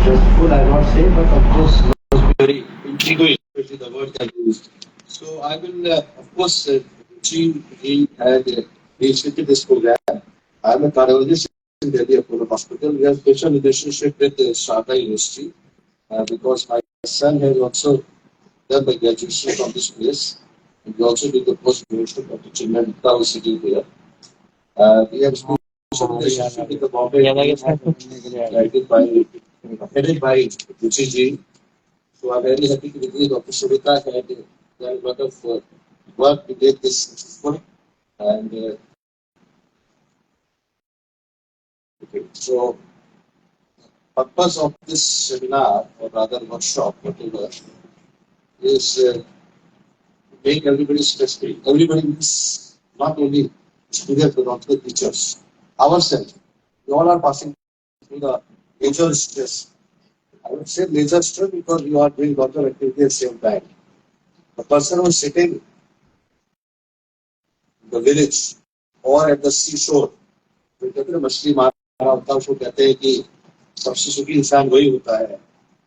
dreadful, I not say, but of course, was very intriguing, especially the word that you used. So I will, of course, he had initiated this program. I am a cardiologist in Delhi Apollo Hospital. We have special relationship with Sharda University because my son has also done the graduation from this place. And we also did the post-graduation of the children University here. We have special relationship with the Bombay guided by, headed by UCG. So I'm very happy to with Dr. Shubita had done a lot of work to get this successful. And okay, so purpose of this seminar or rather workshop, whatever, is make everybody stress free. Everybody is not only students but also teachers. Ourselves, we all are passing through the major stress. I would say major stress because you are doing lot of activity at the same time. The person who is sitting in the village or at the seashore, जो कहते हैं मछली मार रहा होता है उसको कहते हैं कि सबसे सुखी इंसान वही होता है.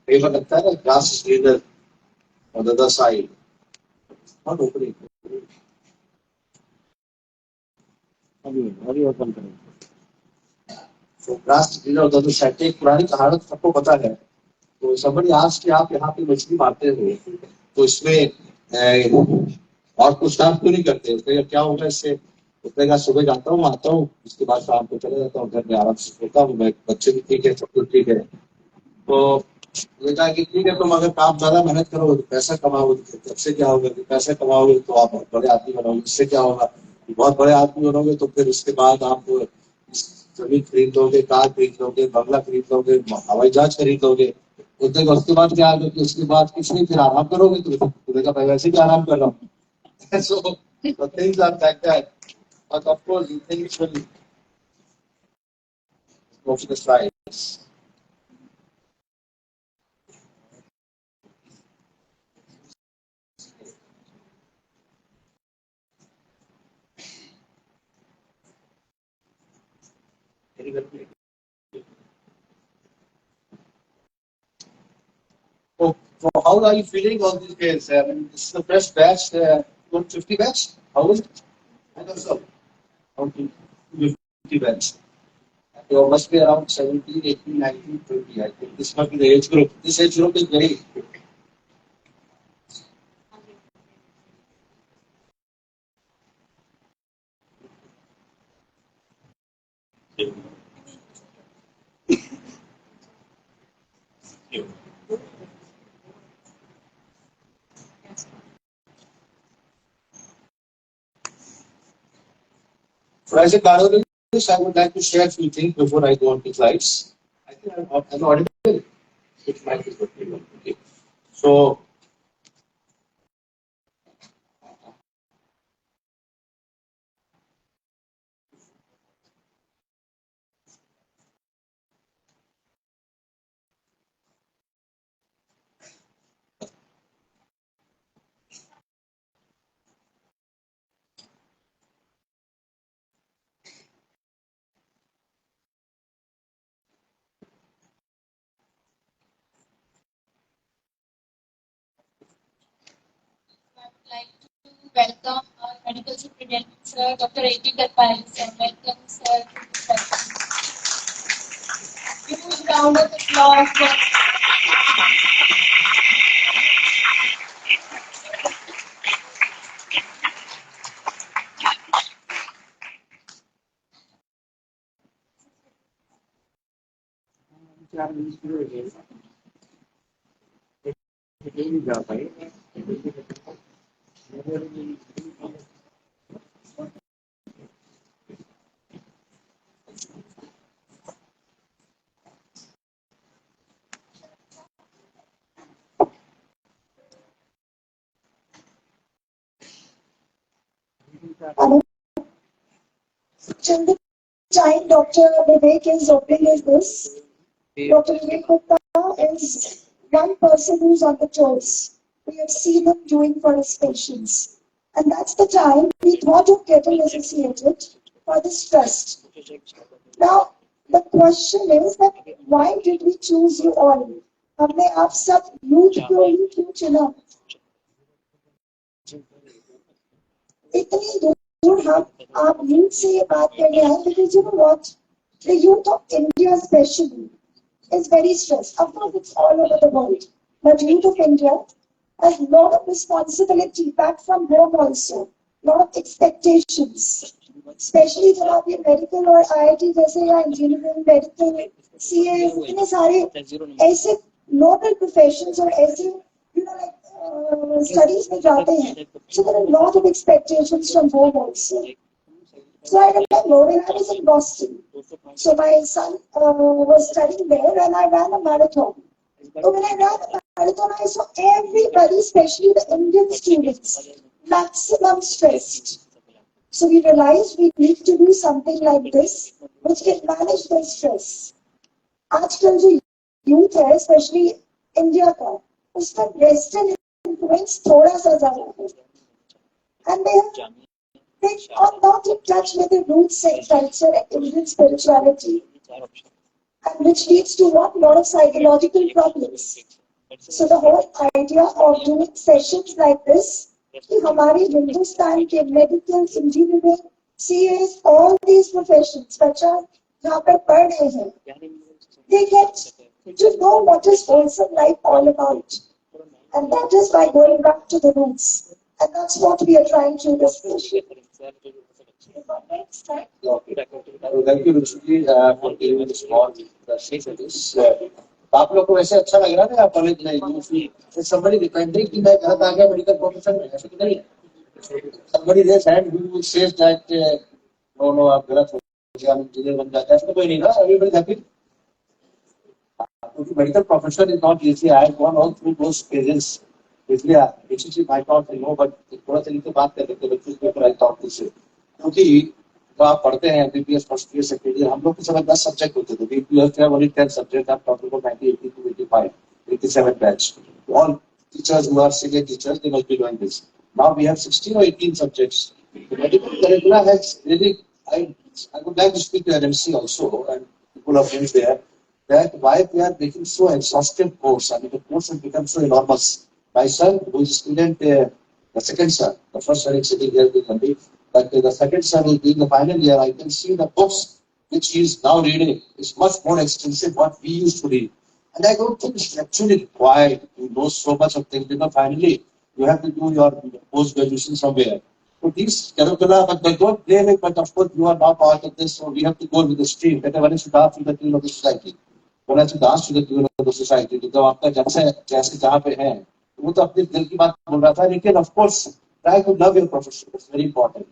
कई बार लगता है ना grass is greener on the other side. Not opening. अभी ओपन करें. So grass greener on the other side. एक पुरानी कहावत सबको पता है. तो somebody asked कि आप यहाँ पे मछली मारते हो तो इसमें और कुछ काम क्यों नहीं करते. उसने क्या होगा इससे. उसने कहा सुबह जाता हूँ आता हूँ उसके बाद शाम को चले जाता हूँ घर में आराम से सोता हूँ. मैं बच्चे भी ठीक है सब कुछ ठीक है. तो कहा कि ठीक है तुम अगर काम ज्यादा मेहनत करोगे तो पैसा कमाओगे तो सबसे क्या होगा कि पैसा कमाओगे तो आप बहुत बड़े आदमी बनोगे. इससे क्या होगा बहुत बड़े आदमी बनोगे तो फिर उसके बाद आप जमीन खरीद लोगे कार खरीद लोगे बंगला खरीद लोगे हवाई जहाज खरीद लोगे. उसके बाद क्या होगा कि उसके बाद कुछ नहीं फिर आराम करोगे तो तुम्हें कहा मैं वैसे भी आराम कर रहा हूँ. So the things are like that. But of course you think it will go to the slides. So how are you feeling on these days? I mean, this is the fresh batch, 150 batch. How is it? I don't know. 150 batch. So must be around 17, 18, 19, 20. I think this must be the age group. This age group is very. So as a cardiologist, I would like to share a few things before I go on to slides. I think I'm audible. It might be okay. So like to welcome our medical superintendent, sir, Dr. A.T. Karpal, sir. Welcome, sir. Huge round of applause. Till the time Dr. Vivek is opening his this, Dr. Vivek Gupta is one person who's on the toes. We have seen him doing for his patients. And that's the time we thought of getting associated for this trust. Now, The question is that why did we choose you all? हमने आप सब youth को ही क्यों चुना? इतनी दूर हम आप यूथ से ये बात करने आए because you know what, the youth of India especially is very stressed. Of course, it's all over the world, but youth of India has a lot of responsibility back from home also, lot of expectations. Especially जब आप ये medical और IIT जैसे या engineering medical CA इतने सारे ऐसे Nobel professions और ऐसे studies में जाते हैं, so there are a lot of expectations from home also. So I remember when I was in Boston, so my son was studying there and I ran a marathon. So when I ran a marathon, I saw everybody, especially the Indian students, maximum stressed. So we realized we need to do something like this, which can manage their stress. आजकल जो youth है, especially India का, उसका Western influence थोड़ा सा ज़्यादा है, and they are not in touch with the roots and culture and Indian spirituality, and which leads to what? Lot of psychological problems. So the whole idea of doing sessions like this, कि हमारे हिंदुस्तान के medical, engineering, CAs, all these professions, बच्चा जहाँ पर पढ़ रहे हैं, they get to know what is wholesome life all about, and that is by going back to the roots, and that's what we are trying to discuss. Thank you, Ruchi, for giving me this small introduction to this. आप लोग को वैसे अच्छा लग रहा है college में? Somebody depending कि मैं गलत आ गया मेडिकल प्रोफेशन में, ऐसा नहीं है? Somebody raise hand who says that no आप गलत हो गया, हम इंजीनियर बन जाते हैं, ऐसा कोई नहीं ना? Everybody happy? क्योंकि medical profession is not easy. I have gone all through those phases. इसलिए basically I thought I know, but थोड़ा सा इनसे बात कर लेते हैं बच्चों के ऊपर I thought this क्योंकि तो आप पढ़ते हैं MBBS first year second year, हम लोग के समय 10 सब्जेक्ट होते थे, BPS है only 10 सब्जेक्ट, आप टॉपिक को 92, 85, 87 batch. All teachers who are senior teachers, they must be doing this. Now we have 16 or 18 subjects. The medical curricula has really, I would like to speak to NMC also and people of friends there, that why they are making so exhaustive course. I mean, the course has become so enormous. My son, who is a student, the second son, the first son is sitting here with me, but the second son will be in the final year. I can see the books which he is now reading is much more extensive what we used to read. And I don't think it's actually required to know so much of things, because finally you have to do your post-graduation somewhere. So these curricula, but they don't blame it, but of course you are not part of this, so we have to go with the stream. That one should ask to the tune of the society. One should ask to the tune of the society. तो जब आपका जैसे जहाँ पे है, वो तो अपने दिल की बात बोल रहा था, लेकिन of course try to love your profession. It's very important.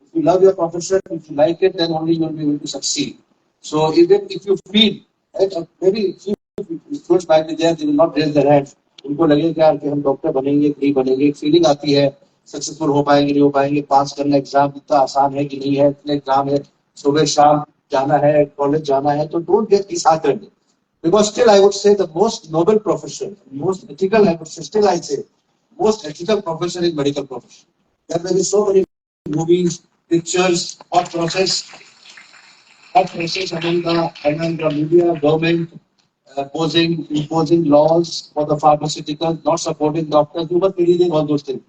If you love your profession, if you like it, then only you will be able to succeed. So even if you feel, right, maybe if students might be there, they will not raise their hands. उनको लगेगा यार कि हम doctor बनेंगे, नहीं बनेंगे, एक feeling आती है, सक्सेसफुल हो पाएंगे, नहीं हो पाएंगे, पास करना एग्जाम इतना आसान है कि नहीं है, इतने एग्जाम है, सुबह शाम जाना है, कॉलेज जाना है, तो don't get this argument. Because still I would say the most noble profession, most ethical, I would say, still I say, most ethical profession is medical profession. There may be so many movies, pictures, hot process among the media, government, imposing laws for the pharmaceuticals, not supporting doctors, you must be reading all those things.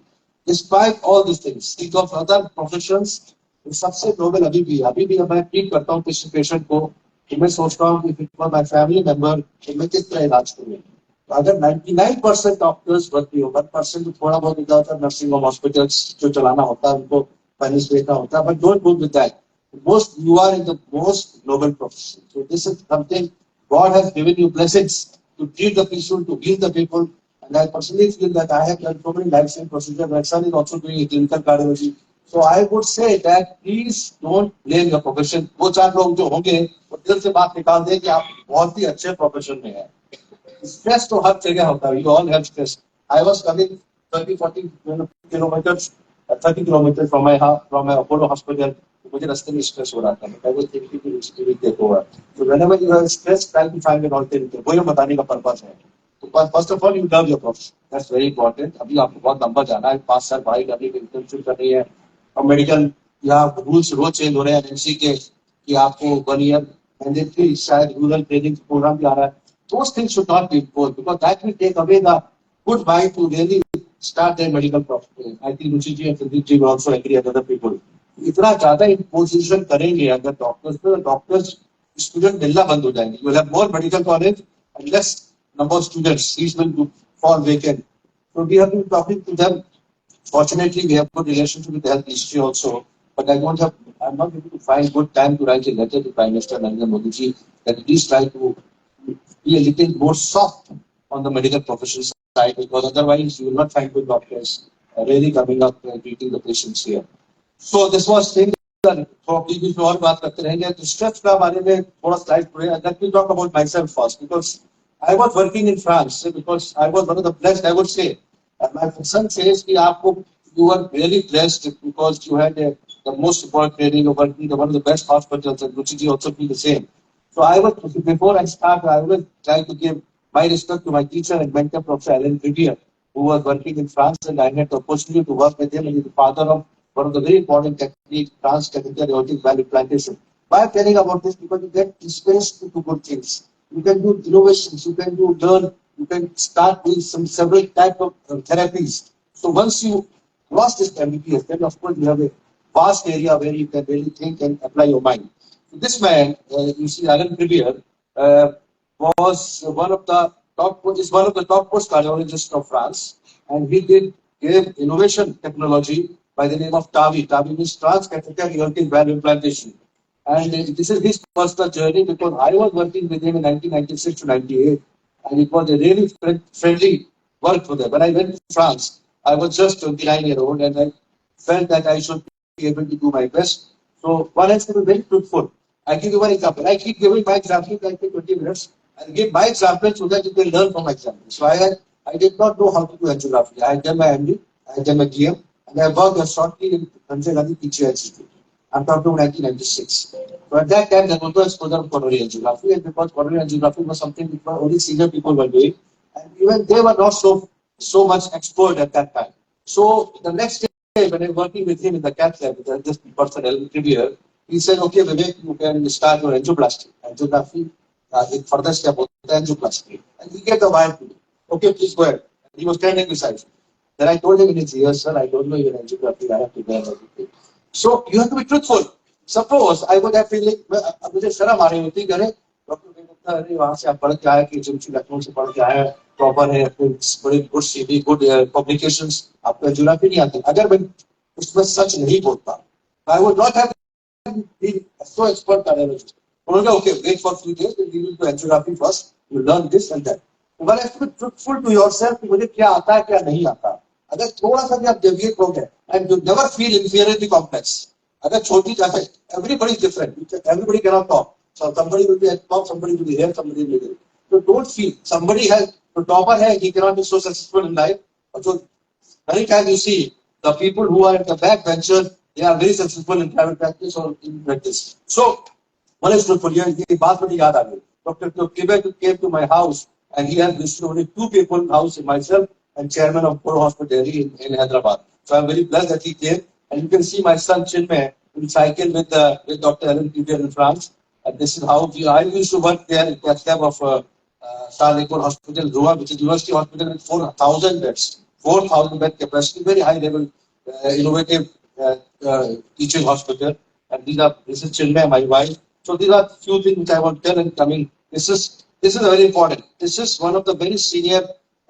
Despite all these things, think of other professions, सबसे Nobel अभी भी मैं treat करता हूँ किसी patient को, तो मैं सोचता हूँ कि फॉर माय फैमिली मेंबर तो मैं किस तरह इलाज करूँ. तो अगर 99% डॉक्टर्स भर्ती हो, 1% थोड़ा बहुत ज्यादा नर्सिंग होम हॉस्पिटल्स जो चलाना होता है उनको फाइनेंस देखना होता है, but don't go with that. Most you are in the most noble profession. So this is something God has given you blessings to treat the people, to heal the people. And I personally feel that I have done so many life-saving procedures. My son is also doing a clinical cardiology. So I would say that please don't blame your profession. वो चार लोग जो होंगे वो दिल से बात निकाल दें कि आप बहुत ही अच्छे प्रोफेशन में हैं. Stress तो हर जगह होता है. You all have stress. I was coming 30-40 kilometers, 30 kilometers from my house, from my Apollo hospital. मुझे रास्ते में स्ट्रेस हो रहा था. I was thinking कि स्पिरिट देखो. So whenever you are stressed, try to find an alternative. वो ये बताने का पर्पस है. तो first of all, you love your profession. That's very important. अभी आपको बहुत लंबा जाना है, 5 साल पढ़ाई करनी है, इंटर्नशिप करनी है. और मेडिकल यहाँ रूल्स रोज चेंज हो रहे हैं एमसी के कि आपको 1 ईयर मैंडेटरी शायद रूरल ट्रेनिंग प्रोग्राम भी आ रहा है. Those things should not be imposed because that will take away the good mind to really start their medical profession. I think Ruchi ji and Sandeep ji will also agree and other people. इतना ज्यादा imposition करेंगे अगर doctors पे, doctors student मिलना बंद हो जाएंगे. You will have more medical college and less number of students. Seats will fall vacant. So we have been talking to them. Fortunately, we have good relationship with the health ministry also. But I'm not able to find good time to write a letter to Prime Minister Narendra Modi ji that please try to be a little more soft on the medical profession side, because otherwise you will not find good doctors really coming up and treating the patients here. So this was thing. बीच में और बात करते रहेंगे. तो stress का बारे में थोड़ा स्लाइड पढ़े. Let me talk about myself first because I was working in France because I was one of the blessed, I would say. My son says कि आपको you were really blessed because you had the most important training, you were working in one of the best hospitals, and Ruchi ji also feel the same. So I was, before I started, I was trying to give my respect to my teacher and mentor, Professor Alain Riviere, who was working in France, and I had the opportunity to work with him, and he's the father of one of the very important techniques, transtechnical aortic valve implantation. Why I'm telling about this? Because you get inspiration to do good things. You can do innovations, you can do learn, you can start doing several types of therapies. So once you cross this MBBS, then of course you have a vast area where you can really think and apply your mind. So this man, you see, Alain Riviere, was one of the top cardiologists of France, and he gave innovation technology by the name of TAVI. TAVI means transcatheter aortic valve implantation. And this is his personal journey because I was working with him in 1996 to 98, and it was a really friendly work for them. When I went to France, I was just 29-year-old, and I felt that I should be able to do my best. So one has to be very truthful. I give you one example. I keep giving my example, I take 20 minutes, and give my example so that you can learn from my example. So I did not know how to do angiography. I had done my MD, I had done my GM, and I worked shortly in Sanjay Gandhi PGI Institute. I'm talking about 1996. So at that time, there was no exposure of coronary angiography, and because coronary angiography was something which only senior people were doing, and even they were not so much expert at that time. So the next day, when I was working with him in the cath lab, with this person, Alain Riviere, he said, okay, Vivek, you can start your angioplasty. Angiography, in further step of angioplasty. And he gave the wire to me. Okay, please go ahead. And he was standing beside me. Then I told him in his ears, sir, I don't know your angiography, I have to learn everything. So you have to be truthful. Suppose I would have feeling, मुझे शर्म आ रही होती, अरे doctor Gupta, अरे वहाँ से आप पढ़ के आए कि जिमसी लखनऊ से पढ़ के आए, प्रॉपर है, बड़ी गुड सीवी, गुड पब्लिकेशंस, आपको एंजियोग्राफी नहीं आती. अगर मैं उसमें सच नहीं बोलता, I would not have been so expert cardiologist. Okay, wait for 3 days, then we will do angiography first, you learn this and that. One has to be truthful to yourself कि मुझे क्या आता है, क्या नहीं आता. अगर थोड़ा सा भी आप deviate हो गए, and you never feel inferiority complex. अगर छोटी जाते, everybody is different. Everybody cannot talk. So somebody will be at top, somebody will be here, somebody will be there. So don't feel somebody has the topper hai, he cannot be so successful in life. So many times you see the people who are at the back benches, they are very successful in private practice or in practice. So one is good for you. ये बात मुझे याद आ गई. Dr. Quebec came to my house and he has visited only 2 people in house, myself and chairman of Poro Hospital in Hyderabad. So I'm very blessed that he came. And you can see my son Chinmay will cycle with Dr. Alain Riviere in France. And this is how I used to work there in the lab of Salikor Hospital, Goa, which is university hospital with 4,000 beds. 4,000 bed capacity, very high level, innovative teaching hospital. And this is Chinmay, my wife. So these are few things which I want to tell and coming. This is very important. This is one of the very senior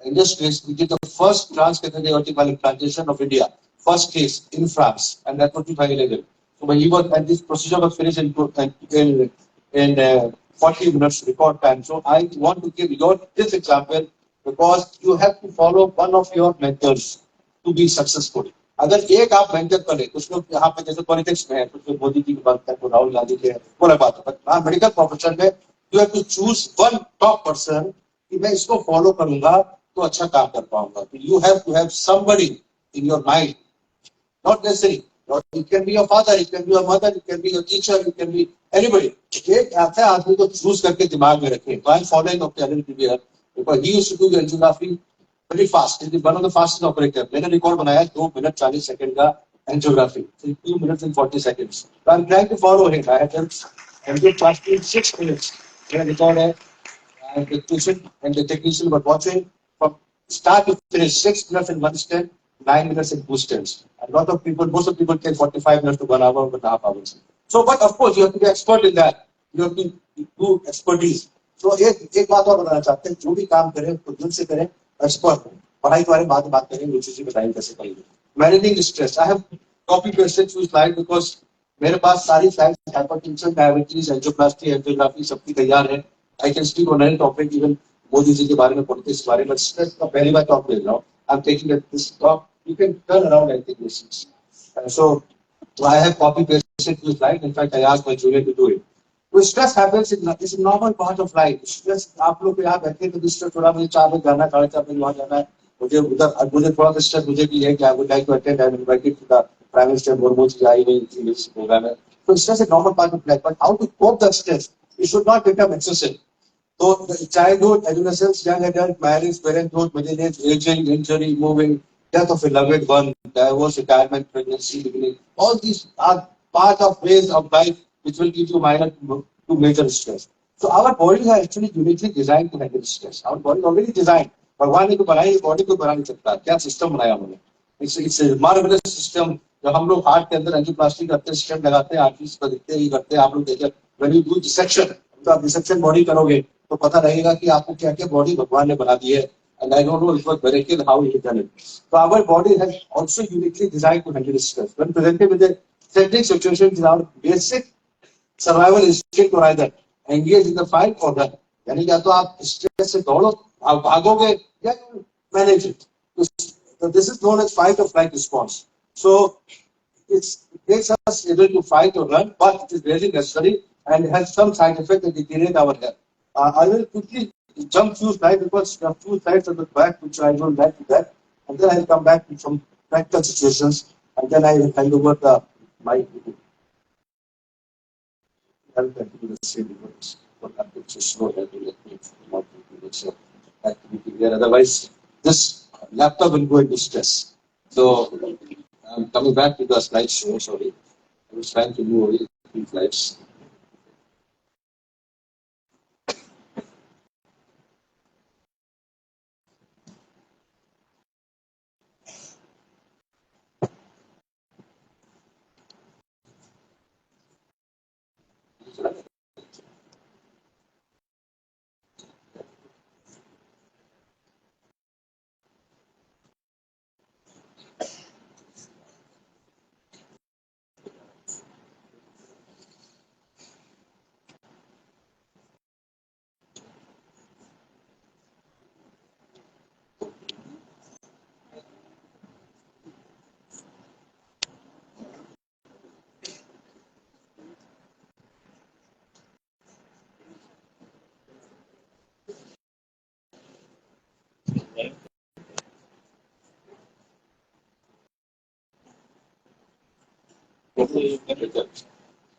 industries. We did the first transcatheter aortic valve implantation of India. First case in France, and that was 2011. So when he was, and this procedure was finished in 40 minutes record time. So I want to give you this example because you have to follow one of your mentors to be successful. अगर एक आप mentor करें, कुछ लोग यहाँ पे जैसे politics में है, कुछ लोग मोदी जी की बात करते हैं, राहुल गांधी के, बोला बात है. बट मेडिकल प्रोफेशन में you have to choose one top person कि मैं इसको फॉलो करूंगा तो अच्छा काम कर पाऊंगा. You have to have somebody in your mind. Not necessary. It can be your father, it can be your mother, it can be your teacher, it can be anybody. एक ऐसा आदमी को चूज करके दिमाग में रखें. So I'm following Dr. Alain Riviere because he used to do angiography very fast. He's one of the fastest operator. मैंने record बनाया 2 मिनट 40 सेकंड का angiography. So 2 minutes and 40 seconds. So I'm trying to follow him. I have and give fastly 6 minutes. They record it, and the patient and the technician were watching from start to finish 6 minutes in one stent, 9 minutes in two stents. A lot of people, most of people take 45 minutes to 1 hour, 1.5 hours. So, but of course, you have to be expert in that. You have to do expertise. So, एक बात और बताना चाहते हैं, जो भी काम करें उसको दिल से करें, एक्सपर्ट हो. पढ़ाई के बारे में बात करेंगे, रुचि से बताएंगे कैसे करेंगे. Managing stress. I have copy pasted few slides because मेरे पास सारी slides hypertension, diabetes, angioplasty, angiography सबकी तैयार है. I can speak on any topic, even Modi ji के बारे में, पॉलिटिक्स के बारे में. स्ट्रेस का पहली बार टॉप ले रहा हूँ. I'm taking this talk. You can turn around and take this. So I have copy pasted few slides. In fact, I asked my junior to do it. तो stress happens is a normal part of life. Stress आप लोग यहाँ बैठे तो stress थोड़ा, मुझे 4 बजे जाना, 4:30 बजे वहाँ जाना है, मुझे उधर, मुझे थोड़ा सा स्ट्रेस मुझे भी है कि I would like to attend, I am invited to the prime minister Murmu ji आई हुई इस प्रोग्राम में. तो stress is normal part of life, but how to cope the stress, it should not become excessive. So childhood, adolescence, young adult, marriage, parenthood, middle age, aging, injury, moving, death of a loved one, divorce, retirement, pregnancy, beginning, all these are part of ways of life which will give you minor to major stress. So our bodies are actually uniquely designed to handle stress. Our body is already designed. भगवान ने तो बनाई, body को बना नहीं सकता. क्या system बनाया उन्होंने? It's marvellous system. जब हम लोग हार्ट के अंदर एंजियोप्लास्टी करते हैं, स्टेंट लगाते हैं, आर्टरीज पर दिखते ही करते हैं. आप लोग देखिए, व्हेन यू डू डिसेक्शन, तो आप डिसेक्शन बॉडी करोगे तो पता रहेगा कि आपको क्या क्या बॉडी भगवान ने बना दी है. And I don't know it was miracle how he done it. So our body has also uniquely designed to handle stress. When presented with a threatening situation, it is our basic survival instinct to either engage in the fight or run. यानी या तो आप stress से दौड़ो, आप भागोगे, या manage it. So this is known as fight or flight response. So it makes us able to fight or run, but it is really necessary and it has some side effect that deteriorate our health. I will quickly jump few slides because there are few slides at the back which I will back to that, and then I will come back to some practical situations, and then I will hand over the mic to help them to do the same because what happens to slow that will let me not do this activity there. Otherwise, this laptop will go into stress. So I'm coming back to the slideshow. Sorry, I was trying to move away few slides.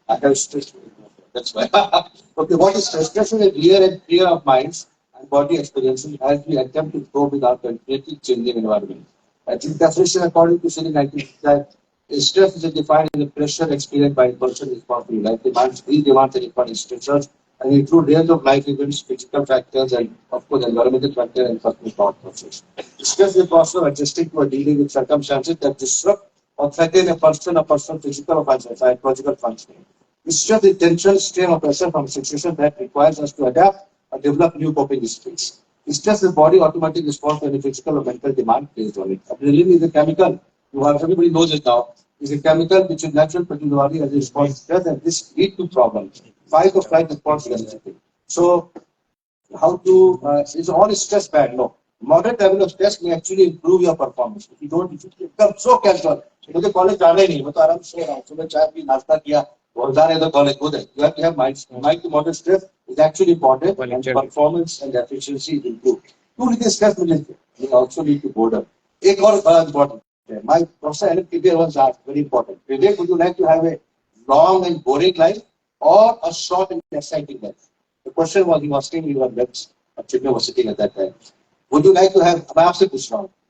I have stress. That's why. Okay, what is stress? Stress is a clear and fear of minds and body experiences as we attempt to cope with our continually changing environment. I think definition according to City 1965, stress is defined as the pressure experienced by a person responsible. Life demands, these demands are defined as stressors and include range of life events, physical factors, and of course environmental factors and personal thought process. Stress is the process of adjusting to or dealing with circumstances that disrupt or threaten a person's physical or psychological functioning. Stress is tension, strain, or pressure from a situation that requires us to adapt or develop new coping skills. Stress is the body automatic response to any physical or mental demand placed on it. Adrenaline is a chemical. Everybody knows it now. It's a chemical which is natural produce the body as a response to stress, and this lead to problems. Fight or flight response is necessary. So, how to is all stress bad? No. Moderate level of stress may actually improve your performance. If you become so casual, मुझे college जाना ही नहीं, मैं तो आराम से रहा हूँ, सुबह चाय पी, नाश्ता किया, और जाने दो कॉलेज को दे. You have to have mind to moderate stress is actually important, and performance and efficiency is improved. To reduce stress, you also need to boredom. एक और बड़ा important है. My professor Alan Kibir once asked, very important. Vivek, would you like to have a long and boring life or a short and exciting life? The question was, he was asking me when Chidna was sitting at that time. Would you like to have,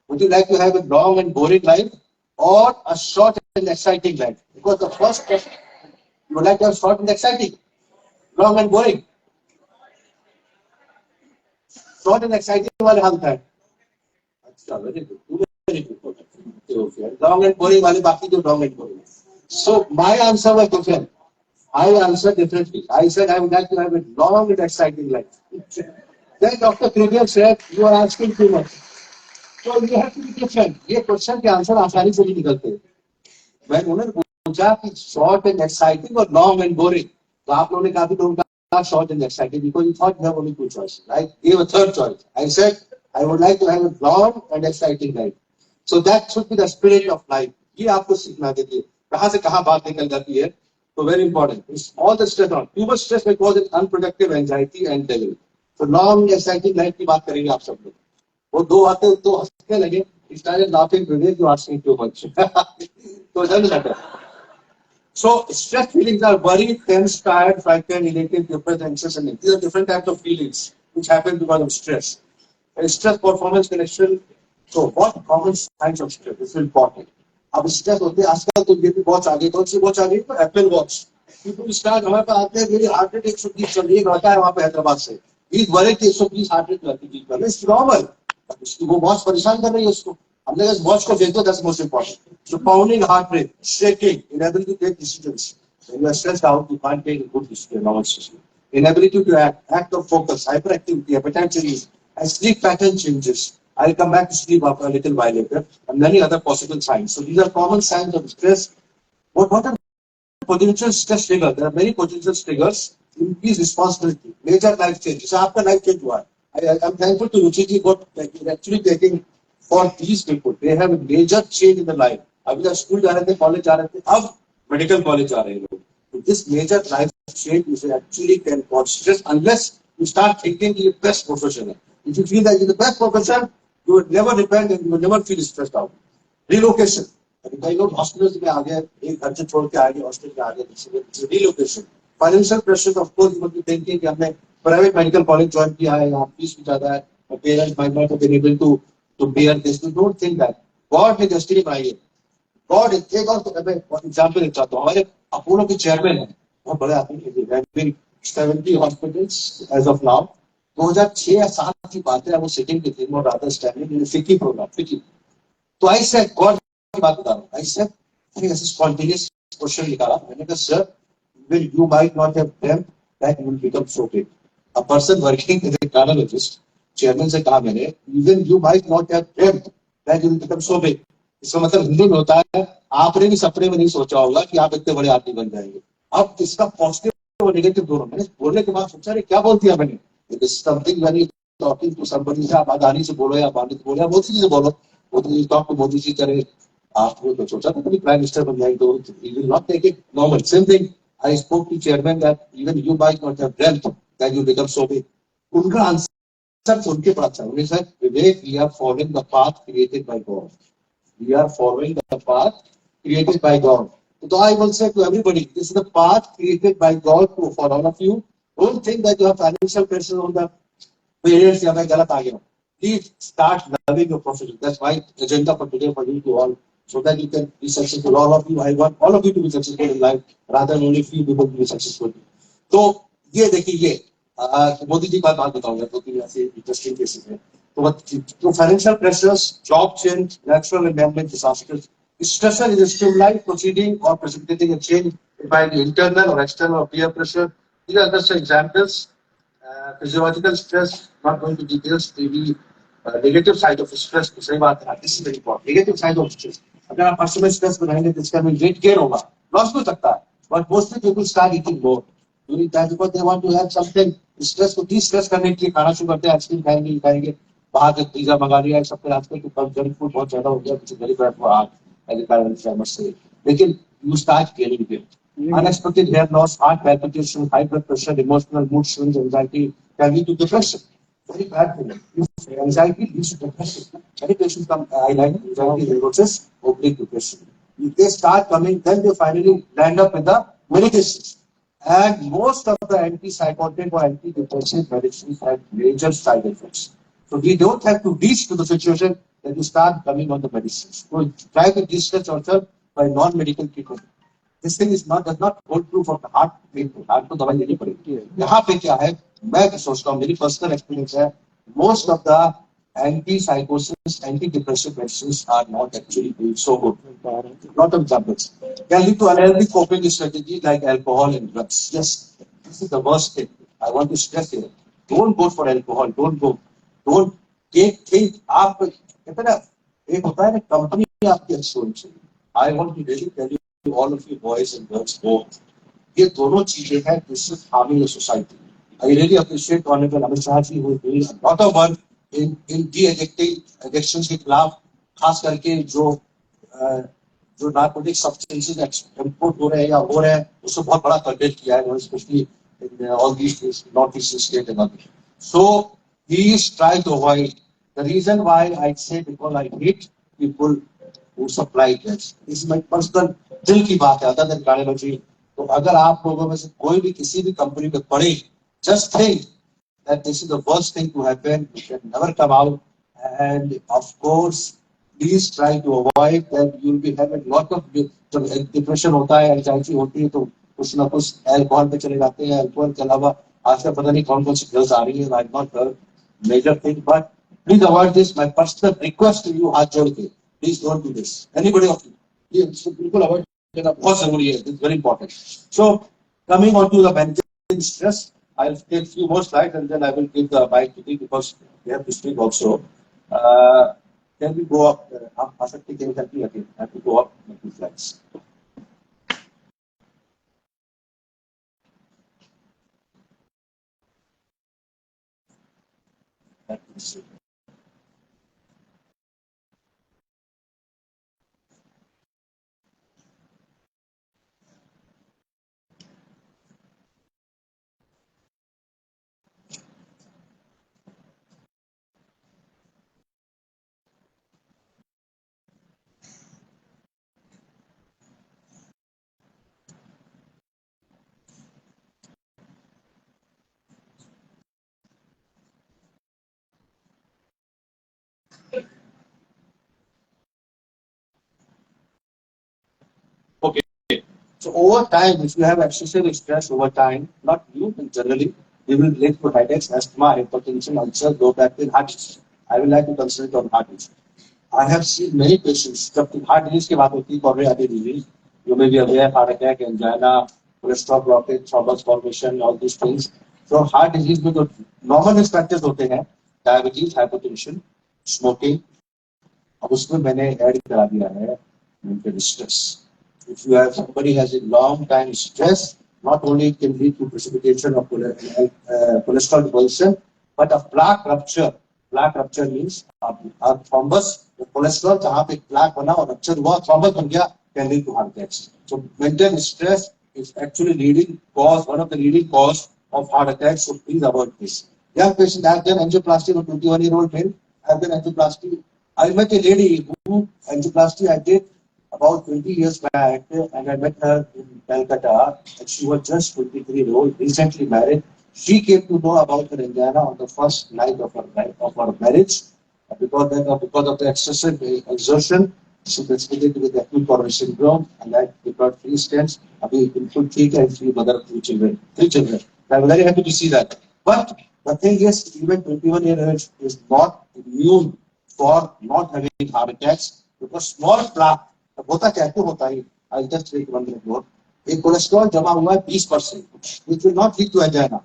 would you like to have a long and boring life or a short and exciting life? Because the first question, you would like to have short and exciting. Long and boring. Short and exciting वाले हाल है. अच्छा, very good. Very good. Okay. Long and boring वाले बाकी जो long and boring. So my answer was different. I answered differently. I said I would like to have a long and exciting life. Then Dr. Kribia said, you are asking too much. So you have to be different. ये question के answer आसानी से नहीं निकलते. मैंने उन्हें पूछा कि short and exciting और long and boring. तो आप लोगों ने काफी लोगों का short and exciting because you thought you have only two choices. I gave a third choice. I said I would like to have a long and exciting life. So that should be the spirit of life. ये आपको सीखना देती है. कहाँ से कहाँ बात निकल जाती है. So very important. It's all the stress on. Too much stress may cause it unproductive anxiety and devil. So long exciting life की बात करेंगे आप सब लोग. वो दो बातें तो हंसने लगे. He started laughing today. You asking too much. So it doesn't matter. So stress feelings are worried, tense, tired, frightened, elated, depressed, anxious, and these are different types of feelings which happen because of stress. And stress performance connection. So what common signs of stress? This is important. अब stress होते हैं आजकल तो ये भी बहुत आगे कौन सी बहुत आगे तो एप्पल वॉच पीपल स्टार्ट हमारे पास आते हैं मेरी हार्ट रेट 120 चल रही है घटा है वहाँ पे हैदराबाद से इस बड़े के 120 हार्ट रेट रहती थी पहले इट्स नॉर्मल उसकी वो वॉच परेशान कर रही है उसको हमने इस वॉच को देखो that's most important so pounding heart rate shaking inability to take decisions when you are stressed out you can't take good decision normal situation inability to act of focus hyperactivity appetite changes and sleep pattern changes. I'll come back to sleep after a little while later, and many other possible signs. So these are common signs of stress. What are potential stress triggers? There are many potential triggers. Increased responsibility, major life changes. So after life change, what? I'm thankful to Ruchi ji got actually taking for these people. They have a major change in their life. अभी जब school जा रहे थे, college जा रहे थे, अब medical college जा रहे हैं लोग. So this major life change is actually can cause stress unless you start thinking you're the best professional. If you feel that you're the best professional, you would never depend and you would never feel stressed out. Relocation. अभी कई लोग hospitals में आ गए, एक घर से छोड़ के आ गए, हॉस्पिटल में आ गए. Relocation. Financial pressure, of course, you must be thinking कि हमने प्राइवेट मेडिकल कॉलेज ज्वाइन किया है, यहाँ फीस भी ज्यादा है, और parents might not have been able to bear this. You don't think that. God ने डेस्टिनी बनाई है. God is एक और एग्जाम्पल देना चाहता हूँ. हमारे अपोलो के चेयरमैन हैं, बहुत बड़े आदमी हैं. 70 hospitals as of now. 2006 या 7 की बात है वो सिटिंग की थी और रादर स्टैंडिंग इन फिकी प्रोग्राम फिकी तो आई सेड गॉड की बात बता रहा हूं आई सेड आई ऐसे स्पॉन्टेनियस क्वेश्चन निकाला मैंने कहा sir will you might not have dreamed that you will become so big a person working as a cardiologist chairman से कहा मैंने even you might not have dreamed that you will become so big इसका मतलब हिंदी में होता है आपने भी सपने में नहीं सोचा होगा कि आप इतने बड़े आदमी बन जाएंगे अब इसका पॉजिटिव और नेगेटिव दोनों मैंने बोलने के बाद सोचा क्या बोल दिया मैंने It is something when you talking to somebody से आप अदानी से बोलो या बानी से बोलो या मोदी जी से बोलो वो तो talk to मोदी जी करे आपको तो सोचा था कभी प्राइम मिनिस्टर बन जाएंगे तो you will not take it normal same thing I spoke to chairman that even you might not have dreamt that you become so big उनका आंसर सुन के पता चला उन्होंने said Vivek we are following the path created by God we are following the path created by God so I will say to everybody this is the path created by God for all of you. Don't think that you have financial pressure on the parents. या मैं गलत आ गया. Please start loving your profession. That's my agenda for today for you to all, so that you can be successful. All of you, I want all of you to be successful in life, rather than only few people to be successful. तो ये देखिए ये मोदी जी की बात बताऊंगा तो कि ऐसे इंटरेस्टिंग केसेस है. तो financial pressures, job change, natural and man-made disasters. Stressor is a stimuli proceeding or precipitating a change by the internal or external or peer pressure. These are just examples. Physiological stress, not going to details. The negative side of stress, तो सही बात है. This is very important. Negative side of stress. अगर आप हर समय stress बनाएंगे तो इसका weight gain होगा. Loss भी हो सकता है. But mostly people start eating more. During that because they want to have something. Stress को de-stress करने के लिए खाना शुरू करते हैं. आइसक्रीम खाएंगे. बाहर से पिज्जा मंगा लिया. सबके आजकल तो जंक फूड बहुत ज्यादा हो गया. कुछ very bad for heart. As a parent, I must say. लेकिन you start gaining weight. Unexpected hair loss, heart palpitation, high blood pressure, emotional mood swings, anxiety can lead to depression. Very bad thing. If anxiety leads to depression, many patients come, I like anxiety neurosis, oblique depression. If they start coming, then they finally land up with the medications. And most of the antipsychotic or antidepressant medicines have major side effects. So we don't have to reach to the situation that you start coming on the medicines. So try to distress yourself by non-medical treatment. This thing is not does not hold true for the heart. Heart को दवाई लेनी पड़ेगी. यहाँ पे क्या है, मैं सोचता हूँ, मेरी पर्सनल एक्सपीरियंस है, most of the anti-psychosis, anti-depressive medicines are not actually doing so good. Lot of examples. Can lead to unhealthy coping strategy like alcohol and drugs. Yes, this is the worst thing. I want to stress here. Don't go for alcohol. Don't take. आप कहते ना, एक होता है ना company आपकी अच्छी होनी चाहिए. I want to really tell you, all of you boys and girls, both. ये दोनों चीजें हैं which is harming the society. I really appreciate Honorable Amit Shah ji who is doing a lot of work in de-addictions के खिलाफ, खास करके जो narcotic substances export हो रहे हैं या हो रहे हैं, उसको बहुत बड़ा कंटेंट किया है, specially in all these North Eastern states and others. So he is trying to avoid. The reason why I say because I hate people who supply drugs. This is my personal दिल की बात है, other than cardiology. तो अगर आप लोगों में से कोई भी किसी भी कंपनी में पड़े, just think that this is the worst thing to happen. You can never come out, and of course, please try to avoid that. You will be having lot of जब depression होता है, anxiety होती है, तो कुछ ना कुछ alcohol पे चले जाते हैं. Alcohol के अलावा आजकल पता नहीं कौन कौन सी drugs आ रही हैं. I'm not a major thing, but please avoid this. My personal request to you, हाथ जोड़ के, please don't do this. Anybody of you, please बिल्कुल avoid करना बहुत जरूरी है. It's very important. So coming on to the managing stress, I'll take a few more slides and then I will give the mic to you because we have to speak also. Can we go up? Asakti, can you help me again? I have to go up a few slides. Okay. So over time, if you have excessive stress over time, not you, but generally, you will lead to headaches, asthma, hypertension, ulcer, low back pain, heart disease. I would like to concentrate on heart disease. I have seen many patients. जब heart disease की बात होती है, coronary artery disease, you may be aware, heart attack, angina, cholesterol blockage, thrombus formation, all these things. So heart disease में जो normal risk factors होते हैं, diabetes, hypertension, smoking, अब उसमें मैंने ऐड करा दिया है mental stress. If you have somebody has a long time stress, not only it can lead to precipitation of cholesterol deposition, but a plaque rupture. Plaque rupture means a thrombus, the cholesterol जहाँ पे plaque बना और rupture हुआ, thrombus बन गया, can lead to heart attacks. So mental stress is actually leading cause, one of the leading cause of heart attacks. So please avoid this. Young patient has done angioplasty of 21-year-old male. I've done angioplasty. I met a lady who angioplasty I did about 20 years back, and I met her in Calcutta, and she was just 23 years old, recently married. She came to know about her angina on the first night of her marriage. Because of the excessive exertion, she presented with acute coronary syndrome, and that required 3 stents. Abhi bilkul theek hai, 3 mother of 3 children. I'm very happy to see that. But the thing is, even 21 years is not immune for not having heart attacks, because small plaque होता क्या होता है, I'll just take 1 minute more. एक cholesterol जमा हुआ है 20%, which will not lead to angina.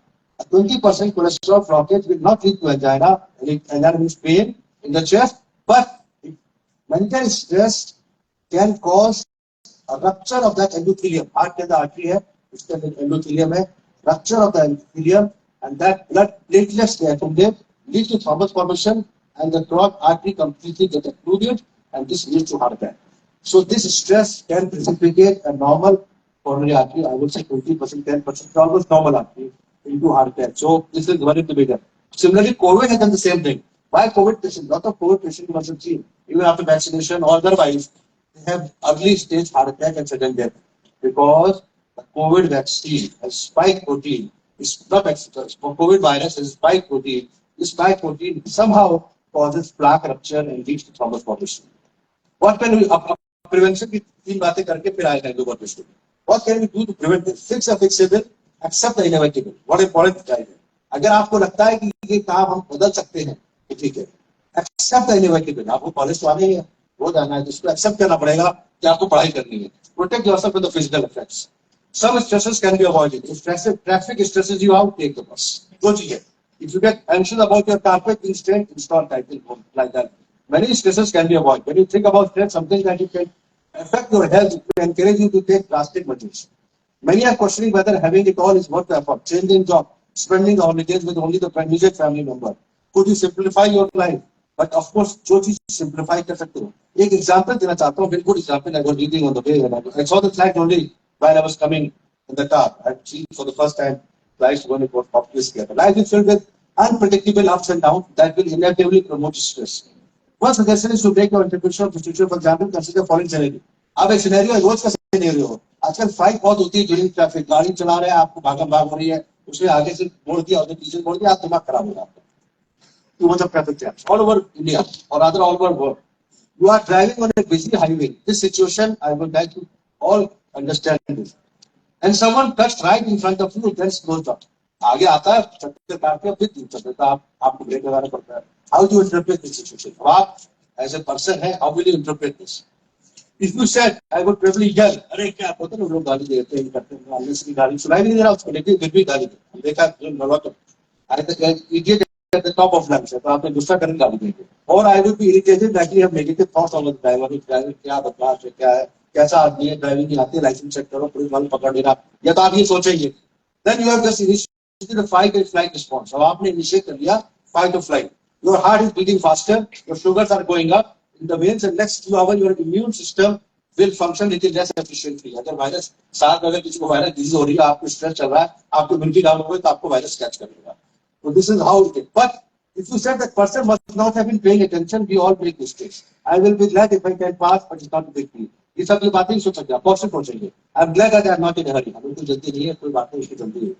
20% cholesterol blockage will not lead to angina. Angina means pain in the chest, but mental stress can cause a rupture of that endothelium. Heart के अंदर artery है, उसके अंदर endothelium है, rupture of the endothelium, and that blood platelets they accumulate, lead to thrombus formation, and the clogged artery completely get occluded, and this leads to heart attack. So this stress can precipitate a normal coronary artery, I would say 20%, 10%, almost normal artery, into heart attack. So this is one of the bigger. Similarly, COVID has done the same thing. Why COVID patients? Lot of COVID patients you must have seen, even after vaccination or otherwise, they have early stage heart attack and sudden death, because the COVID vaccine has spike protein. It's not COVID virus has spike protein. This spike protein somehow causes plaque rupture and leads to thrombus formation. What can we? Prevention की 3 बातें करके फिर आएगा एंडोकोर्टिस्टोमी. What can we do to prevent this? Fix the fixable, accept the inevitable. What important guide है. अगर आपको लगता है कि ये काम हम बदल सकते हैं तो ठीक है. Accept the inevitable. आपको कॉलेज तो आने हैं, वो जाना है, तो उसको accept करना पड़ेगा कि आपको पढ़ाई करनी है. Protect yourself from the physical effects. Some stresses can be avoided. If traffic stresses you out, take the bus. दो चीजें. If you get anxious about your carpet, install title like that. Many stresses can be avoided. When you think about stress, something that you can affect your health, it will encourage you to take drastic measures. Many are questioning whether having it all is worth the effort. Changing job, spending holidays with only the immediate family member. Could you simplify your life? But of course, जो चीज simplify कर सकते हो. एक example देना चाहता हूँ. Very good example. I was reading on the way and I saw the slide only while I was coming in the car. I see for the first time life when it was populous together. Life is filled with unpredictable ups and downs that will inevitably promote stress. One suggestion is to take your interpretation of the situation. For example, consider following scenario. अब एक scenario है, रोज का scenario हो. आजकल fight बहुत होती है during traffic. गाड़ी चला रहे हैं, आपको भागम भाग हो रही है, उसने आगे से मोड़ दिया, उसने पीछे मोड़ दिया, आप दिमाग खराब हो जाता है. Too much of traffic jams all over India or rather all over world. You are driving on a busy highway. This situation, I would like to all understand this. And someone cuts right in front of you, then slows down. आगे आता है, चक्कर काट के फिर दूसरा चलता है, आपको ब्रेक लगाना पड़ता है. How do you interpret this situation? अब आप as a person है, how will you interpret this? If you said, I would probably yell, अरे क्या होता है ना, लोग गाली देते हैं, करते हैं, अननेसेसरी गाली सुनाई नहीं दे रहा उसको, लेकिन फिर भी गाली देते हैं. देखा तो idiot at the top of lungs है, तो आपने गुस्सा करके गाली देंगे. और I would be irritated that you have negative thoughts on the driver. Driver क्या बदमाश है, क्या है, कैसा आदमी है, ड्राइविंग नहीं आती है, लाइसेंस चेक करो, पुलिस वाले पकड़ लेना, या तो आप ये सोचेंगे. Then you have just initiated a fight and flight response. अब आपने initiate कर लिया fight or flight. Your heart is beating faster, your sugars are going up in the veins, and next few hours your immune system will function little less efficiently. अगर virus साथ में अगर किसी को वायरस डिजीज हो रही है, आपको स्ट्रेस चल रहा है, आपको इम्यूनिटी डाउन हो गई, तो आपको वायरस कैच कर लेगा. So this is how it is. But if you said that person must not have been paying attention, we all make mistakes. I will be glad if I can pass, but it's not a big deal. ये सब ये बातें नहीं सोच सकते, आप positive सोचेंगे. I am glad that I am not in a hurry. हमें कोई जल्दी नहीं है, कोई बात नहीं, जल्दी है.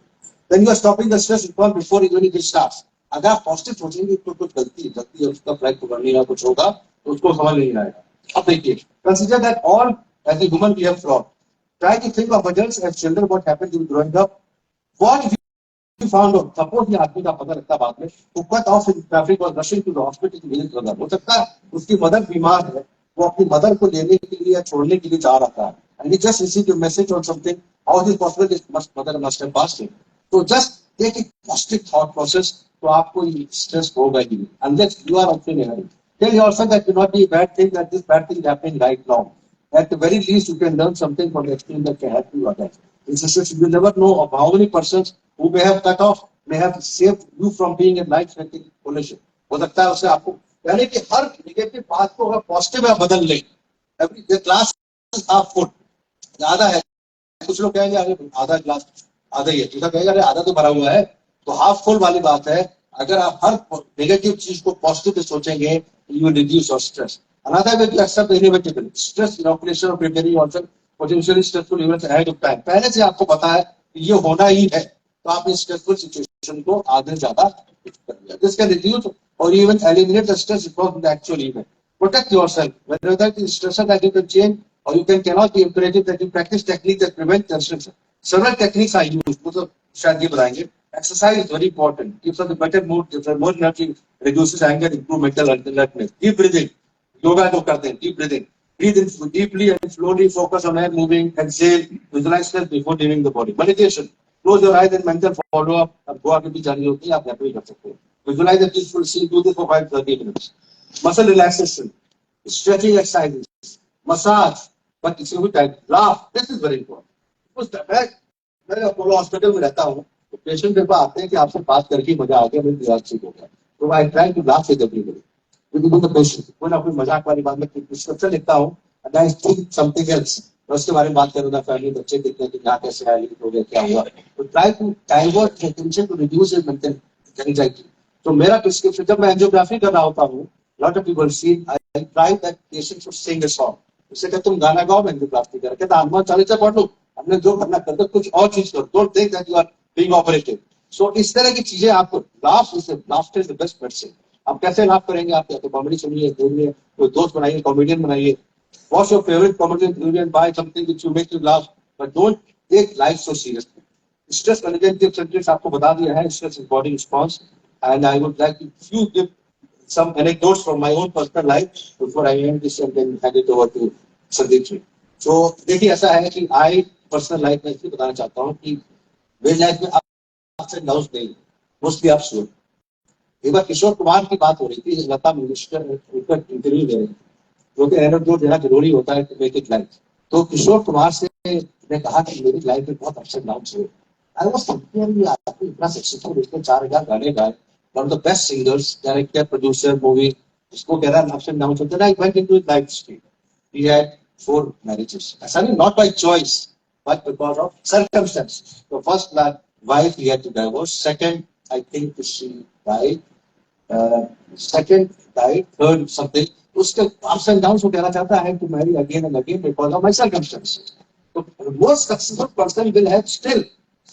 Then you are stopping the stress response before even it starts. अगर आप पॉजिटिव सोचेंगे तो कुछ गलती उसका फ्लाइट पकड़ने का कुछ होगा, तो उसको समझ नहीं आएगा. अब देखिए, consider that all as a human we have fraud. Try to think of adults as children, what happened during growing up. What if you found out, suppose ये आदमी का पता लगता बाद में, who cut off in traffic or rushing to the hospital to visit brother. हो सकता है उसकी मदर बीमार है, वो अपनी मदर को लेने के लिए या छोड़ने के लिए जा रहा है, and he just received a message on something. How is it possible his mother must have passed him? So just take a positive thought process, तो आपको ये stress होगा ही नहीं. Unless you are also in a hurry. Tell yourself that it will not be a bad thing, that this bad thing is happening right now. At the very least, you can learn something from the experience that can help you others. In situation, you never know of how many persons who may have cut off, may have saved you from being a life-threatening collision. हो सकता है उसे आपको, यानी कि हर negative बात को अगर पॉजिटिव में बदल लें. Every the glass is half full. आधा है, कुछ लोग कहेंगे अरे आधा ग्लास आधा ही है, दूसरा कहेगा अरे आधा तो भरा हुआ है. तो हाफ फुल वाली बात है. अगर आप हर नेगेटिव चीज को पॉजिटिव सोचेंगे, you will reduce your stress. Another way to accept the inevitable. Stress inoculation or preparing yourself potentially stressful events ahead of time. पहले से आपको पता है कि ये होना ही है, तो आप इस stressful situation को आगे ज्यादा कर लिया. This can reduce or even eliminate the stress from the actual event. Protect yourself. Whether that is stressor that you can change or you cannot be imperative that you practice techniques that prevent stress. Several techniques are used. मतलब शायद ये बताएंगे. Exercise is very important. Gives us a better mood, gives us more energy, reduces anger, improve mental alertness. Deep breathing. Yoga जो करते हैं, deep breathing. Breathe in deeply and slowly, focus on air moving, exhale, visualize stress before leaving the body. Meditation. Close your eyes and mental follow up. अब गोवा की भी जानी होती है, आप यहाँ पे भी कर सकते हैं. Visualize a peaceful scene, do this for 5-30 minutes. Muscle relaxation, stretching exercises, massage, but it's a good time. Laugh, this is very important. मैं अपोलो हॉस्पिटल में रहता हूँ, तो पेशेंट मेरे पास आते हैं कि आपसे बात करके मजा आ गया, मेरी दिमाग ठीक हो गया. तो I try to laugh with everybody. With the patient, कोई ना कोई मजाक वाली बात में प्रिस्क्रिप्शन लिखता हूँ, and I think something else. मैं उसके बारे में बात करूँगा, फैमिली बच्चे देखते हैं कि यहाँ कैसे आया, लीक हो गया, क्या हुआ. तो try to divert attention to reduce your mental anxiety. तो मेरा प्रिस्क्रिप्शन, जब मैं एंजियोग्राफी कर रहा होता हूँ, lot of people see I try that patient should Singh a song. उससे कहते तुम गाना गाओ, मैं एंजियोग्राफी कर कहता हनुमान चालीसा पढ़ लो, हमने जो करना कर दो, कुछ और चीज करो, don't think that you are being operated. So इस तरह की चीजें आपको laugh is the best medicine. आप कैसे लाफ करेंगे? आप तो कॉमेडी सुनिए, देखिए, कोई दोस्त बनाइए, कॉमेडियन बनाइए. What's your favorite comedy and buy something which you make you laugh but don't take life so seriously. Stress management के subjects आपको बता दिया है, stress is body response, and I would like to few give some anecdotes from my own personal life before I end this and then hand it over to Sandeep ji. So देखिए ऐसा है कि I personal life में इसलिए बताना चाहता हूँ कि मेरी लाइफ में ups and downs नहीं, mostly ups हुए. एक बार किशोर कुमार की बात हो रही थी, लता मंगेशकर उनका इंटरव्यू दे रहे थे, जो कि एनेक्डोट देना जरूरी होता है टू मेक इट लाइफ. तो किशोर कुमार से ने कहा कि मेरी लाइफ में बहुत अप्स एंड डाउन्स हुए. आई वाज थिंकिंग आपको इतना सक्सेसफुल, इसने 4000 गाने गाए, one of the best singers, director, producer, movie, उसको कह रहा है अप्स एंड डाउन्स होते हैं. I went into his life history. He had 4 marriages. ऐसा नहीं, not by choice but because of circumstances. So first wife he had to divorce, second I think she died, second died, third something. उसके ups and downs वो कहना चाहता है to marry again and again because of my circumstances. So most successful person will have still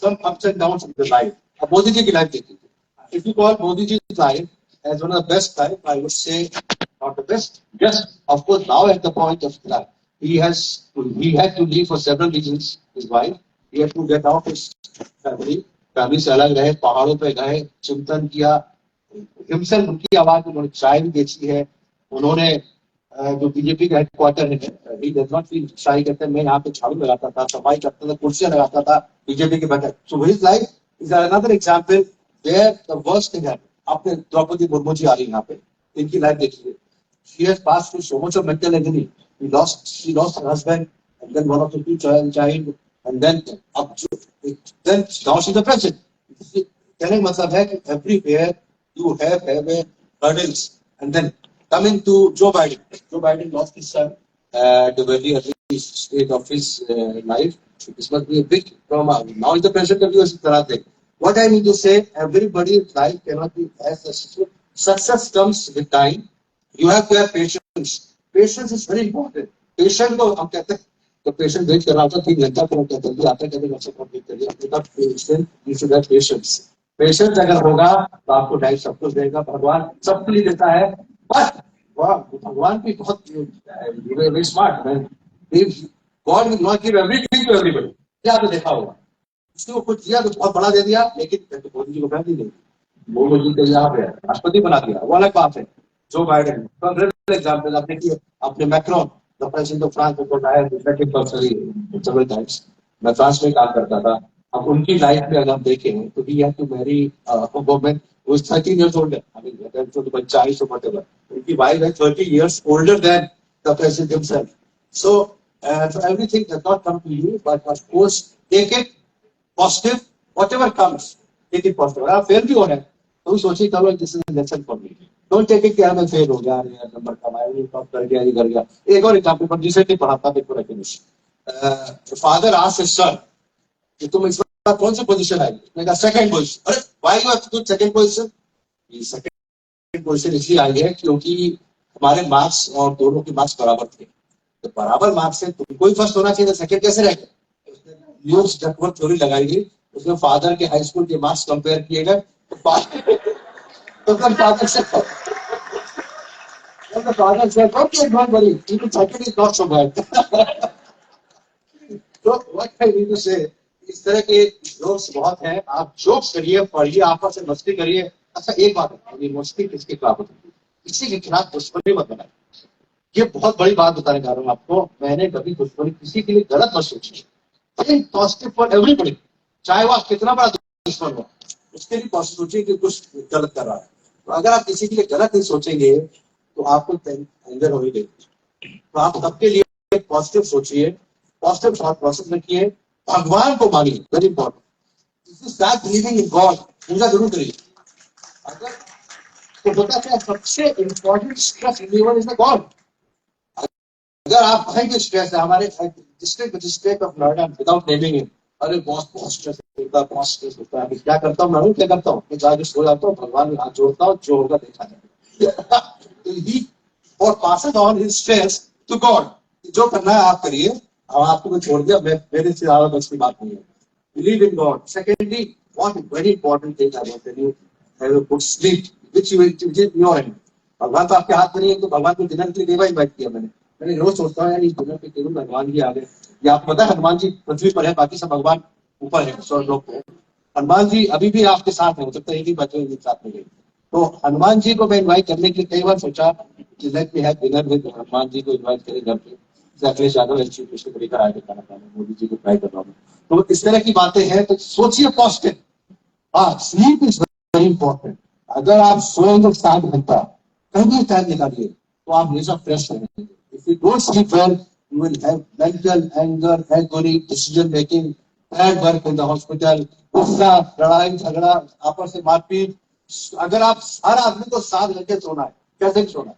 some ups and downs in their life. अब मोदी जी की life देखिए. If you call Modi ji's life as one of the best life, I would say not the best. Yes, of course, now at the point of life, he had to leave for several reasons. His wife, he had to get off his family से अलग रहे, पहाड़ों पे गए, चिंतन किया, हिमसन उनकी आवाज, उन्होंने चाय भी बेची है, उन्होंने जो बीजेपी का हेडक्वार्टर है, he does not feel shy, कहते हैं मैं यहाँ पे झाड़ू लगाता था, सफाई करता था, कुर्सियां लगाता था बीजेपी के बगैर. So his life is another example where the worst thing happened. आपने द्रौपदी मुर्मू जी आ रही है यहाँ पे, इनकी लाइफ देखिए. She has passed through so much of mental agony. She lost her husband, and then one of the 2 child, and then now she's the president. कहने का मतलब है कि everywhere you have a hurdles, and then coming to Joe Biden. Joe Biden lost his son at the very early stage of his life. This must be a big trauma. Now he's the president of US. What I mean to say, everybody's life cannot be as successful. Success comes with time. You have to have patience. Patience is very important. Patient को हम कहते हैं, तो patient wait कर रहा होता 3 घंटा, तो कहते हैं आता कहते हैं कंप्लीट करिए. आपका patient, you should have patience. Patience अगर होगा तो आपको लाइफ सब कुछ देगा. भगवान सबके लिए देता है, but भगवान भी बहुत very smart man. God will not give everything to everybody. क्या आपने देखा होगा, उसने कुछ दिया तो बहुत बड़ा दे दिया, लेकिन मोदी जी को फैमिली नहीं, मोदी जी को यहाँ पे राष्ट्रपति बना दिया, वो अलग बात है. जो बाइडेन एग्जाम्पल आप देखिए, अपने Macron the president of France को several times. मैं फ्रांस में काम करता था. अब उनकी लाइफ में अगर हम देखें तो he had to marry a woman who is 13 years older. I mean, तो बच्चा ही so whatever. उनकी wife है 30 years older than the president himself. So everything does not come to you, but of course take it positive, whatever comes, take it positive. अगर आप fail भी हो रहे हैं तो सोचिए चलो this is a lesson for me. Don't take it कि मैं फेल हो गया, यार नंबर कम आया, ये टॉप कर गया, ये कर गया. एक और एग्जांपल पर रिसेंटली पढ़ा था, देखो recognition. Father asked his son कि तुम इस बार कौन सी पोजीशन आई? उसने कहा सेकंड पोजीशन. अरे why you have to do second position? ये सेकंड पोजीशन इसलिए आई है क्योंकि हमारे मार्क्स और दोनों के मार्क्स बराबर थे. तो बराबर मार्क्स से तुमको ही फर्स्ट होना चाहिए, सेकंड कैसे रह गए? न्यूज डकवर्थ थ्योरी लगाई गई. उसमें फादर के हाई स्कूल के मार्क्स कंपेयर किए गए. तो father said, the father said, okay, don't worry, even second is not so bad. So what I mean to say, इस तरह के जोक्स बहुत हैं. आप जोक्स करिए, पढ़िए, आपस में मस्ती करिए. अच्छा एक बात है, ये मस्ती किसके खिलाफ होती है? किसी के खिलाफ दुश्मनी मत बनाए. ये बहुत बड़ी बात बताने जा रहा हूँ आपको. मैंने कभी दुश्मनी किसी के लिए गलत मत सोची. पॉजिटिव फॉर एवरीबॉडी, चाहे वो कितना बड़ा दुश्मन हो, उसके लिए पॉजिटिव सोचिए कि कुछ गलत कर रहा है. तो अगर आप किसी के लिए गलत नहीं सोचेंगे तो आपको एंगर हो ही गई. तो आप सबके लिए पॉजिटिव सोचिए, पॉजिटिव थॉट प्रोसेस रखिए, भगवान को मानिए. Very important. Start believing in God. पूजा जरूर करिए. अगर तो होता क्या, सबसे important stress reliever is the God. अगर आप कहेंगे स्ट्रेस है, हमारे district magistrate of Noida, without naming him, अरे बहुत स्ट्रेस होता है, बहुत स्ट्रेस होता है. क्या करता हूँ मैं, क्या करता हूँ, मैं जाके सो जाता हूँ, भगवान में हाथ जोड़ता हूँ, जो होगा देखा जाएगा. और passes on his stress to God. जो करना है आप करिए, और आपको मैं छोड़ दिया, मेरे से ज्यादा बस की बात नहीं है. Believe in God. Secondly, what very important thing I want to tell you, have a good sleep which you will your end. भगवान तो आपके हाथ में नहीं है, तो भगवान को डिनर के लिए देवा इनवाइट किया मैंने रोज सोचता हूँ यार इस डिनर पे केवल भगवान ही आ गए, ये आपको पता है हनुमान जी पृथ्वी पर है, बाकी सब भगवान ऊपर है स्वर्ग लोक पे। हनुमान जी अभी भी आपके साथ है, हो सकता है एक ही बच्चे एक साथ में गए। तो हनुमान जी को मैं इन्वाइट करने के लिए कई बार सोचा कि let me have dinner with Hanuman ji को इन्वाइट करें घर पे। अखिलेश यादव चीफ मिनिस्टर को लेकर आए थे खाना खाने, मोदी जी को ट्राई कर रहा हूँ। तो इस तरह की बातें हैं, तो सोचिए पॉजिटिव। हाँ, स्लीप इज वेरी इंपॉर्टेंट। अगर आप सोएंगे 7 घंटा, कहीं टाइम निकालिए तो आप हमेशा फ्रेश रहेंगे। If you don't sleep well, you will have mental anger, agony, decision making, bad work in the hospital, गुस्सा, लड़ाई झगड़ा, आपस में मारपीट। अगर आप हर आदमी को 7 घंटे सोना है, कैसे सोना है?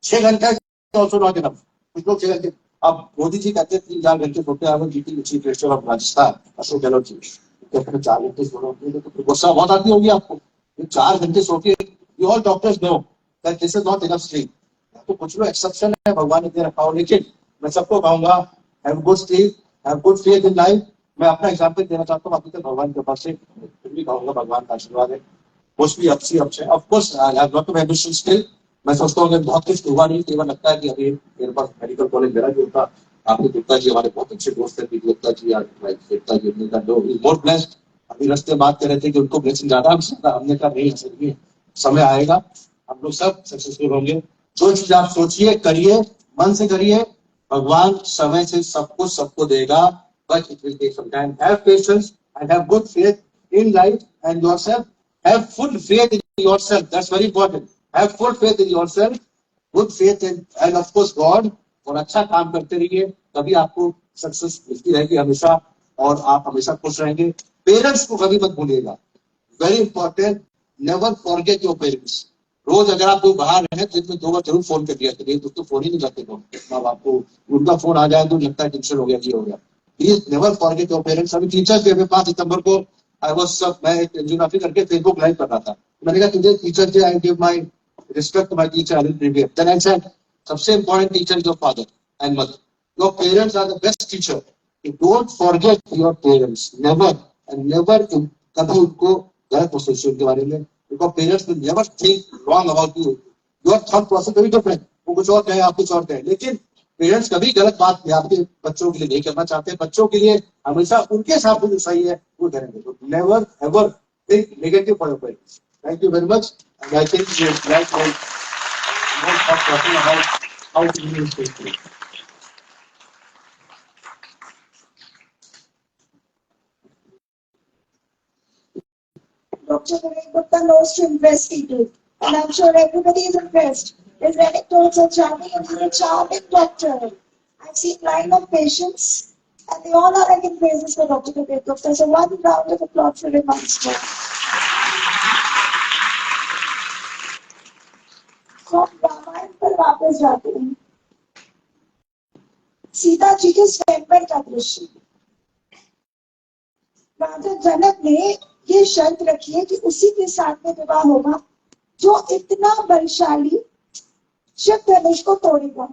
6 घंटे सोना के कुछ लोग 6 घंटे। अब मोदी जी कहते हैं 3-4 घंटे सोते हैं। GP chief minister of Rajasthan Ashok Gehlot ji कहते हैं 4 घंटे सोना होते हैं, तो गुस्सा बहुत आती होगी आपको। 4 घंटे सो के, you all doctors know that this is not enough sleep. तो कुछ लोग एक्सेप्शन है, भगवान ने दे रखा हो, लेकिन मैं सबको कहूंगा have good sleep, have good faith in life. मैं अपना एग्जांपल देना चाहता हूँ, अभी तक भगवान के पास से फिर भी कहूंगा भगवान का आशीर्वाद है। मोस्टली अच्छी अच्छे of course I have lot of ambition still. मैं सोचता हूँ बहुत कुछ हुआ नहीं, केवल लगता है कि अभी मेरे पास मेडिकल कॉलेज मेरा जो होता, आपके गुप्ता जी हमारे बहुत अच्छे दोस्त हैं, गुप्ता जी गुप्ता जी मोर ब्लेस्ड। अभी रस्ते बात कर रहे थे कि उनको ब्लेसिंग ज्यादा हमने कहा नहीं है, समय आएगा हम लोग सब सक्सेसफुल होंगे। जो चीज आप सोचिए करिए, मन से करिए, भगवान समय से सब कुछ सबको देगा, but it will take some time. Have patience and have good faith in life and yourself. Have full faith in yourself, that's very important. Have full faith in yourself, good faith in and of course God. और अच्छा काम करते रहिए, तभी आपको success मिलती रहेगी हमेशा, और आप हमेशा खुश रहेंगे। पेरेंट्स को कभी मत भूलिएगा, very important. Never forget your parents. रोज अगर आप बाहर रहे तो इसमें 2 बार जरूर फोन कर दिया करिए, तो फोन ही नहीं करते माँ बाप को। उनका फोन आ जाए तो लगता है टेंशन हो गया, ये हो गया। Please never forget your parents. अभी टीचर्स डे में 5 सितंबर को आई वाज मैं एंजियोग्राफी करके फेसबुक लाइव कर रहा था। मैंने कहा तुझे teacher day, I give my respect to my teacher Anil प्रीवियर। देन आई सेड सबसे important teacher your father and mother. Your parents are the best teacher. Don't forget your parents, never and never. कभी उनको गलत मत सोचिए उनके बारे में, because parents will never think wrong about you. Your thought process very different. वो कुछ और कहे, आप कुछ और कहे, लेकिन पेरेंट्स कभी गलत बात आपके बच्चों के लिए नहीं करना चाहते। बच्चों के लिए हमेशा उनके हिसाब से जो सही है वो करेंगे। तो never ever think negative for your parents. Thank you very much and I think you like more talking about how to be faithful. Dr. Vivek Gupta knows to impress people, and I'm sure everybody is impressed. His anecdotes are charming, and he's a charming doctor. I've seen line of patients, and they all are like in praises for Dr. Vivek Gupta. So one round of applause for him once more. तो रामायण पर वापस जाते हैं। सीता जी के स्वयंवर का दृश्य। राजा जनक ने ये शर्त रखी है कि उसी के साथ में विवाह होगा जो इतना बलशाली शिव धनुष को तोड़ेगा।